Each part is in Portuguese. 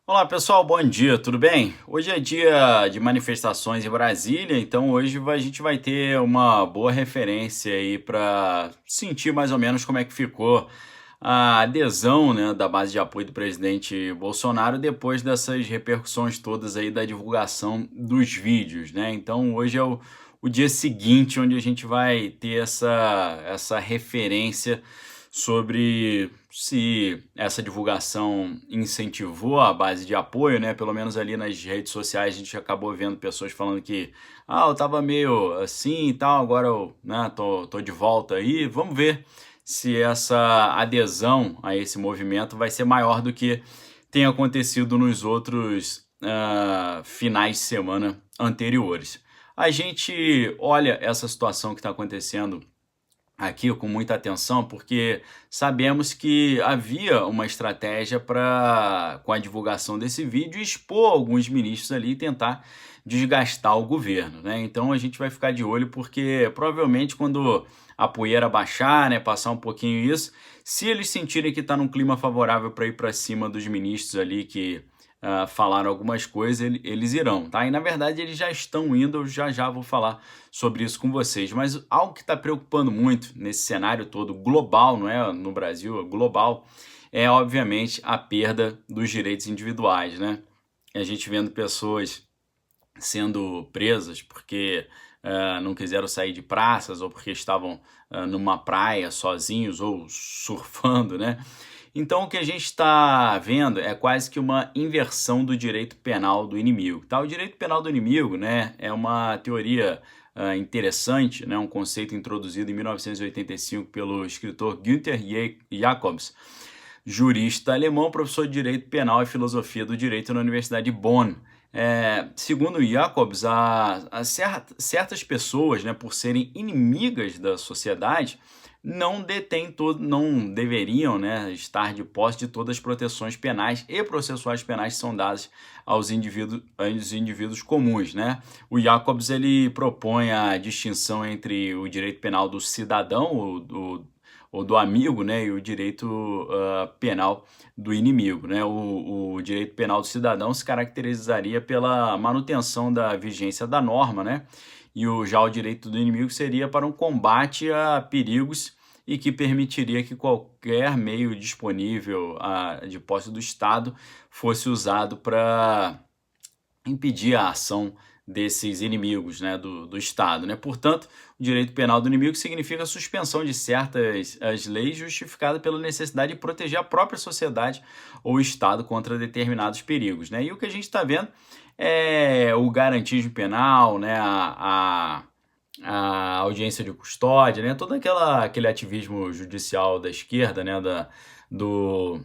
Olá pessoal, bom dia, tudo bem? Hoje é dia de manifestações em Brasília, então hoje a gente vai ter uma boa referência aí para sentir mais ou menos como é que ficou a adesão, né, da base de apoio do presidente Bolsonaro depois dessas repercussões todas aí da divulgação dos vídeos, né? Então hoje é o dia seguinte onde a gente vai ter essa referência sobre se essa divulgação incentivou a base de apoio, né? Pelo menos ali nas redes sociais a gente acabou vendo pessoas falando que eu tava meio assim e tal, agora eu, né, tô de volta aí. Vamos ver se essa adesão a esse movimento vai ser maior do que tem acontecido nos outros finais de semana anteriores. A gente olha essa situação que está acontecendo aqui com muita atenção, porque sabemos que havia uma estratégia para, com a divulgação desse vídeo, expor alguns ministros ali e tentar desgastar o governo, né? Então a gente vai ficar de olho, porque provavelmente quando a poeira baixar, né, passar um pouquinho isso, se eles sentirem que está num clima favorável para ir para cima dos ministros ali que falaram algumas coisas, eles irão, tá? E na verdade eles já estão indo, eu já vou falar sobre isso com vocês. Mas algo que está preocupando muito nesse cenário todo global, não é no Brasil, é global, é obviamente a perda dos direitos individuais, né? A gente vendo pessoas sendo presas porque não quiseram sair de praças ou porque estavam numa praia sozinhos ou surfando, né? Então o que a gente está vendo é quase que uma inversão do direito penal do inimigo. Tá? O direito penal do inimigo, né, é uma teoria interessante, né, um conceito introduzido em 1985 pelo escritor Günther Jacobs, jurista alemão, professor de Direito Penal e Filosofia do Direito na Universidade de Bonn. Segundo Jacobs, certas pessoas, né, por serem inimigas da sociedade, não deveriam, né, estar de posse de todas as proteções penais e processuais penais que são dadas aos indivíduos comuns, né? O Jacobs ele propõe a distinção entre o direito penal do cidadão, ou do amigo, né, e o direito penal do inimigo, né? O direito penal do cidadão se caracterizaria pela manutenção da vigência da norma, né? Já o direito do inimigo seria para um combate a perigos e que permitiria que qualquer meio disponível de posse do Estado fosse usado para impedir a ação desses inimigos, né, do Estado, né? Portanto, o direito penal do inimigo significa a suspensão de certas as leis justificada pela necessidade de proteger a própria sociedade ou o Estado contra determinados perigos, né? E o que a gente está vendo é o garantismo penal, né, a audiência de custódia, né, todo aquele ativismo judicial da esquerda, né, do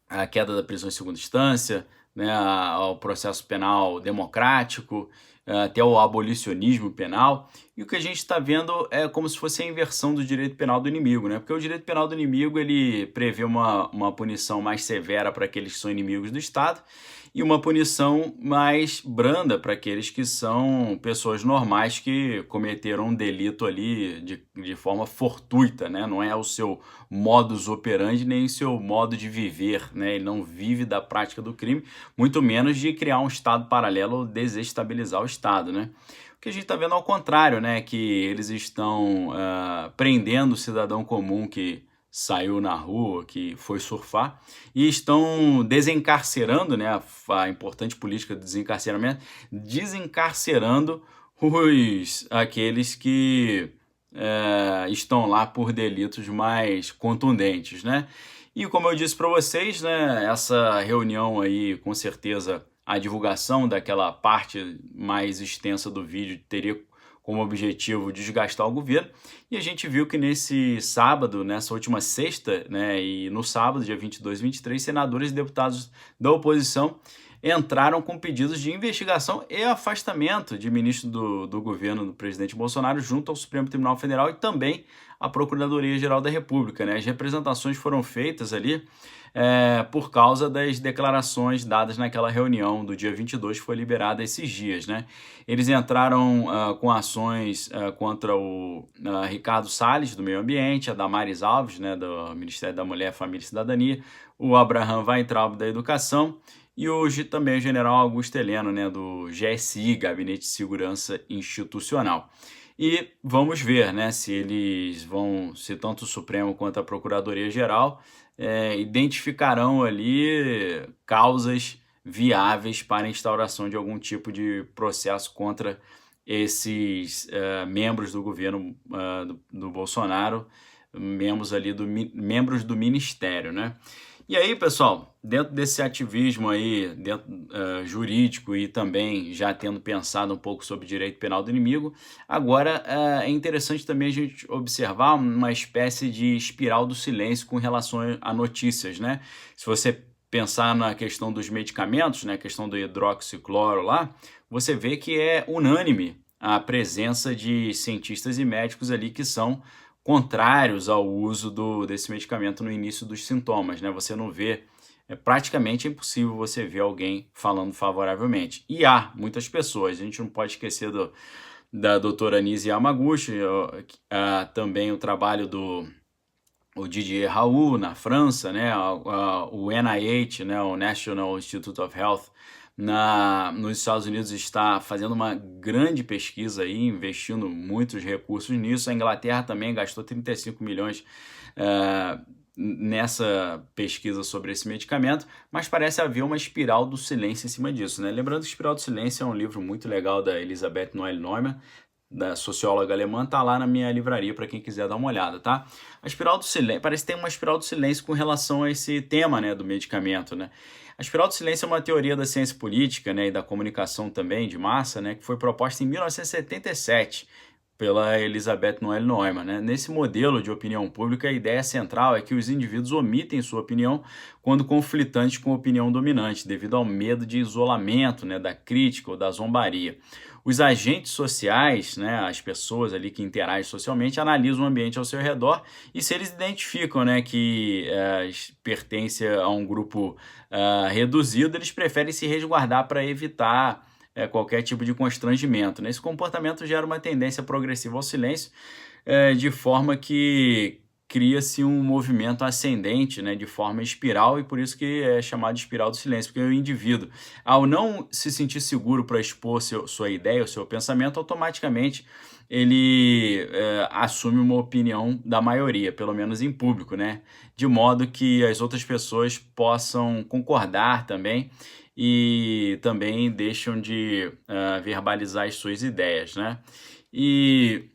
a queda da prisão em segunda instância, né, ao processo penal democrático, até o abolicionismo penal. E o que a gente está vendo é como se fosse a inversão do direito penal do inimigo, né? Porque o direito penal do inimigo ele prevê uma punição mais severa para aqueles que são inimigos do Estado e uma punição mais branda para aqueles que são pessoas normais que cometeram um delito ali de forma fortuita, né? Não é o seu modus operandi nem o seu modo de viver, né? Ele não vive da prática do crime, muito menos de criar um Estado paralelo ou desestabilizar o Estado, né? O que a gente está vendo ao contrário, né? Que eles estão prendendo o cidadão comum que saiu na rua, que foi surfar, e estão desencarcerando, né, a importante política de desencarceramento, desencarcerando aqueles que estão lá por delitos mais contundentes, né? E como eu disse para vocês, né, essa reunião aí, com certeza, a divulgação daquela parte mais extensa do vídeo teria como objetivo desgastar o governo, e a gente viu que nesse sábado, nessa última sexta, né, e no sábado, dia 22 e 23, senadores e deputados da oposição entraram com pedidos de investigação e afastamento de ministro do governo do presidente Bolsonaro junto ao Supremo Tribunal Federal e também à Procuradoria-Geral da República, né? As representações foram feitas ali por causa das declarações dadas naquela reunião do dia 22, que foi liberada esses dias, né? Eles entraram com ações contra o Ricardo Salles, do Meio Ambiente, a Damares Alves, né, do Ministério da Mulher, Família e Cidadania, o Abraham Weintraub, da Educação, e hoje também o general Augusto Heleno, né, do GSI, Gabinete de Segurança Institucional. E vamos ver, né, se eles vão, se tanto o Supremo quanto a Procuradoria-Geral identificarão ali causas viáveis para a instauração de algum tipo de processo contra esses membros do governo do Bolsonaro, membros do Ministério, né? E aí, pessoal, dentro desse ativismo aí, jurídico e também já tendo pensado um pouco sobre direito penal do inimigo, agora é interessante também a gente observar uma espécie de espiral do silêncio com relação a notícias, né? Se você pensar na questão dos medicamentos, né, a questão do hidroxicloro lá, você vê que é unânime a presença de cientistas e médicos ali que são contrários ao uso desse medicamento no início dos sintomas, né? Você não vê, praticamente impossível você ver alguém falando favoravelmente. E há muitas pessoas, a gente não pode esquecer da doutora Nise Yamaguchi, também o trabalho do Didier Raoult na França, né? O NIH, né? O National Institute of Health, nos Estados Unidos está fazendo uma grande pesquisa aí, investindo muitos recursos nisso. A Inglaterra também gastou 35 milhões nessa pesquisa sobre esse medicamento, mas parece haver uma espiral do silêncio em cima disso, né? Lembrando que Espiral do Silêncio é um livro muito legal da Elisabeth Noelle Neumann, da socióloga alemã, tá lá na minha livraria para quem quiser dar uma olhada, tá? A espiral do silêncio, parece que tem uma espiral do silêncio com relação a esse tema, né, do medicamento, né? A espiral do silêncio é uma teoria da ciência política, né, e da comunicação também de massa, né, que foi proposta em 1977 pela Elisabeth Noelle Neumann, né? Nesse modelo de opinião pública, a ideia central é que os indivíduos omitem sua opinião quando conflitantes com a opinião dominante, devido ao medo de isolamento, né, da crítica ou da zombaria. Os agentes sociais, né, as pessoas ali que interagem socialmente, analisam o ambiente ao seu redor e se eles identificam, né, que pertence a um grupo reduzido, eles preferem se resguardar para evitar qualquer tipo de constrangimento, né? Esse comportamento gera uma tendência progressiva ao silêncio, de forma que cria-se um movimento ascendente, né, de forma espiral, e por isso que é chamado de espiral do silêncio, porque o indivíduo, ao não se sentir seguro para expor sua ideia, o seu pensamento, automaticamente ele assume uma opinião da maioria, pelo menos em público, né, de modo que as outras pessoas possam concordar também e também deixam de verbalizar as suas ideias, né? E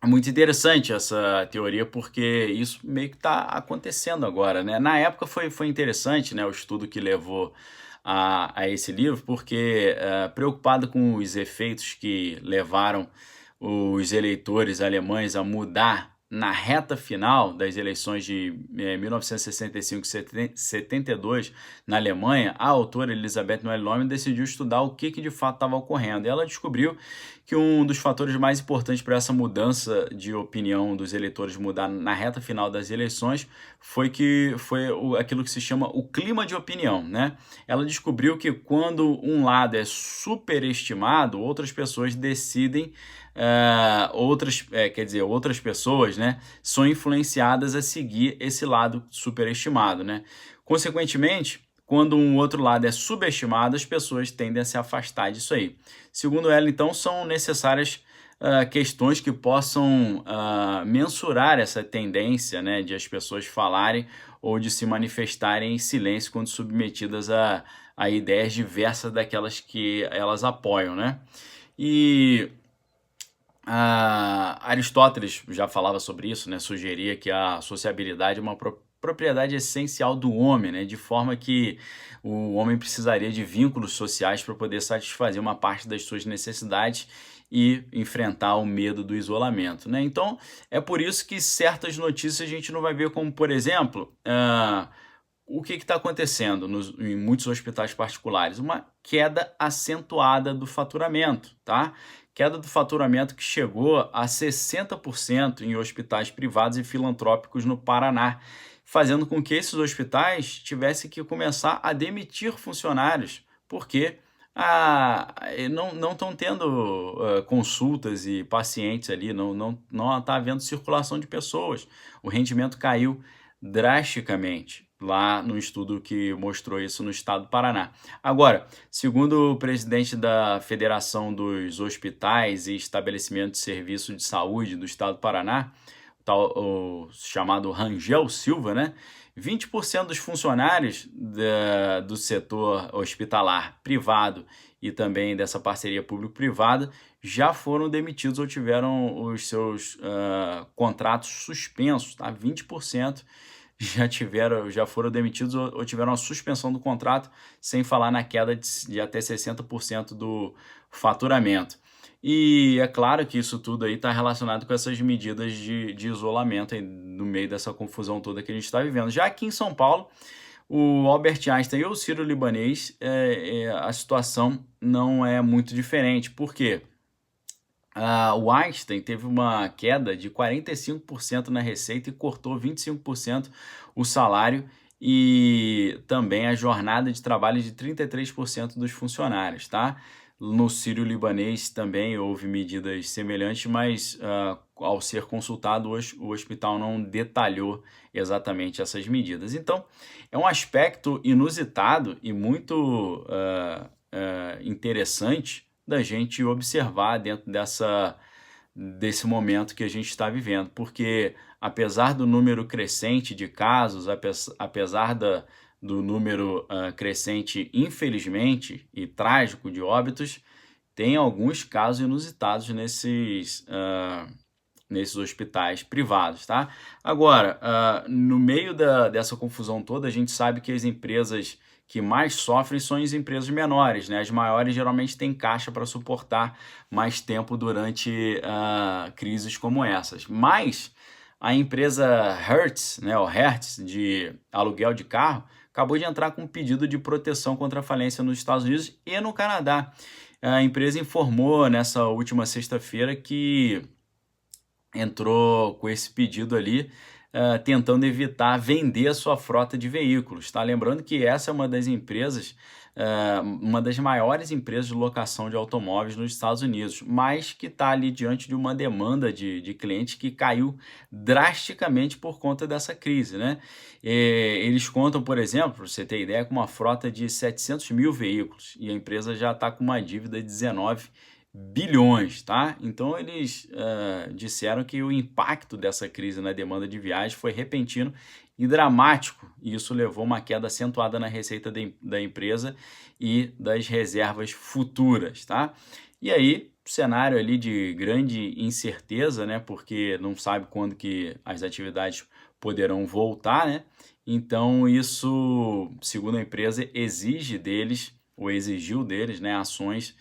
é muito interessante essa teoria porque isso meio que está acontecendo agora, né? Na época foi interessante, né, o estudo que levou a esse livro, porque preocupado com os efeitos que levaram os eleitores alemães a mudar na reta final das eleições de 1965 e 72 na Alemanha, a autora Elisabeth Noelle Neumann decidiu estudar o que de fato estava ocorrendo. E ela descobriu que um dos fatores mais importantes para essa mudança de opinião dos eleitores mudar na reta final das eleições foi aquilo que se chama o clima de opinião, né? Ela descobriu que quando um lado é superestimado, outras pessoas decidem outras pessoas, né, são influenciadas a seguir esse lado superestimado, né? Consequentemente, quando um outro lado é subestimado, as pessoas tendem a se afastar disso aí. Segundo ela, então, são necessárias questões que possam mensurar essa tendência, né, de as pessoas falarem ou de se manifestarem em silêncio quando submetidas a ideias diversas daquelas que elas apoiam, né? E Aristóteles já falava sobre isso, né? Sugeria que a sociabilidade é uma propriedade essencial do homem, né? De forma que o homem precisaria de vínculos sociais para poder satisfazer uma parte das suas necessidades e enfrentar o medo do isolamento, né? Então, é por isso que certas notícias a gente não vai ver, como, por exemplo, o que está acontecendo em muitos hospitais particulares? Uma queda acentuada do faturamento, tá? Queda do faturamento que chegou a 60% em hospitais privados e filantrópicos no Paraná, fazendo com que esses hospitais tivessem que começar a demitir funcionários, porque não estão tendo consultas e pacientes ali, não está havendo circulação de pessoas. O rendimento caiu drasticamente lá no estudo que mostrou isso no estado do Paraná. Agora, segundo o presidente da Federação dos Hospitais e Estabelecimentos de Serviço de Saúde do estado do Paraná, o chamado Rangel Silva, né? 20% dos funcionários do setor hospitalar privado e também dessa parceria público-privada já foram demitidos ou tiveram os seus contratos suspensos, tá? 20% já foram demitidos ou tiveram a suspensão do contrato, sem falar na queda de até 60% do faturamento. E é claro que isso tudo aí está relacionado com essas medidas de isolamento aí, no meio dessa confusão toda que a gente está vivendo. Já aqui em São Paulo, o Albert Einstein e o Sírio-Libanês, a situação não é muito diferente. Por quê? O Einstein teve uma queda de 45% na receita e cortou 25% o salário e também a jornada de trabalho de 33% dos funcionários, tá? No Sírio-Libanês também houve medidas semelhantes, mas ao ser consultado, o hospital não detalhou exatamente essas medidas. Então, é um aspecto inusitado e muito interessante da gente observar dentro desse momento que a gente está vivendo, porque apesar do número crescente de casos, apesar do número crescente, infelizmente, e trágico de óbitos, tem alguns casos inusitados nesses hospitais privados, tá? Agora, no meio dessa confusão toda, a gente sabe que as empresas que mais sofrem são as empresas menores, né? As maiores geralmente têm caixa para suportar mais tempo durante crises como essas. Mas a empresa Hertz, né, o Hertz, de aluguel de carro, acabou de entrar com um pedido de proteção contra a falência nos Estados Unidos e no Canadá. A empresa informou nessa última sexta-feira que entrou com esse pedido ali, tentando evitar vender a sua frota de veículos, tá? Lembrando que essa é uma das empresas, uma das maiores empresas de locação de automóveis nos Estados Unidos, mas que está ali diante de uma demanda de clientes que caiu drasticamente por conta dessa crise, né? Eles contam, por exemplo, para você ter ideia, com uma frota de 700 mil veículos e a empresa já está com uma dívida de 19 bilhões, tá? Então eles disseram que o impacto dessa crise na demanda de viagens foi repentino e dramático, e isso levou a uma queda acentuada na receita da empresa e das reservas futuras, tá? E aí, cenário ali de grande incerteza, né? Porque não sabe quando que as atividades poderão voltar, né? Então isso, segundo a empresa, exigiu deles, né, ações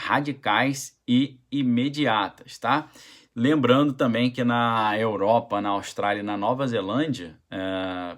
radicais e imediatas, tá? Lembrando também que na Europa, na Austrália e na Nova Zelândia,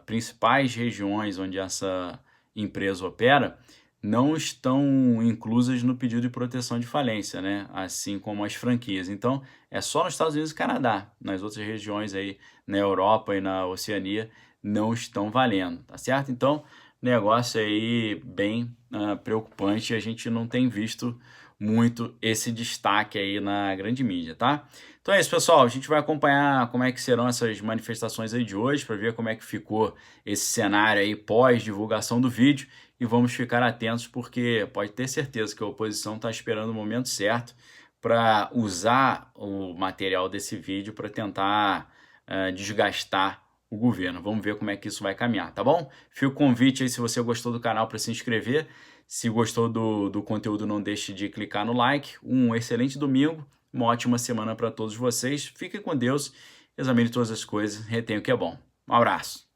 principais regiões onde essa empresa opera, não estão inclusas no pedido de proteção de falência, né? Assim como as franquias. Então, é só nos Estados Unidos e Canadá. Nas outras regiões aí, na Europa e na Oceania, não estão valendo, tá certo? Então, negócio aí bem preocupante, a gente não tem visto muito esse destaque aí na grande mídia, tá? Então é isso, pessoal, a gente vai acompanhar como é que serão essas manifestações aí de hoje, para ver como é que ficou esse cenário aí pós-divulgação do vídeo, e vamos ficar atentos, porque pode ter certeza que a oposição está esperando o momento certo para usar o material desse vídeo para tentar desgastar o governo. Vamos ver como é que isso vai caminhar, tá bom? Fica o convite aí, se você gostou do canal, para se inscrever. Se gostou do conteúdo, não deixe de clicar no like. Um excelente domingo, uma ótima semana para todos vocês. Fiquem com Deus, examine todas as coisas, retenha o que é bom. Um abraço.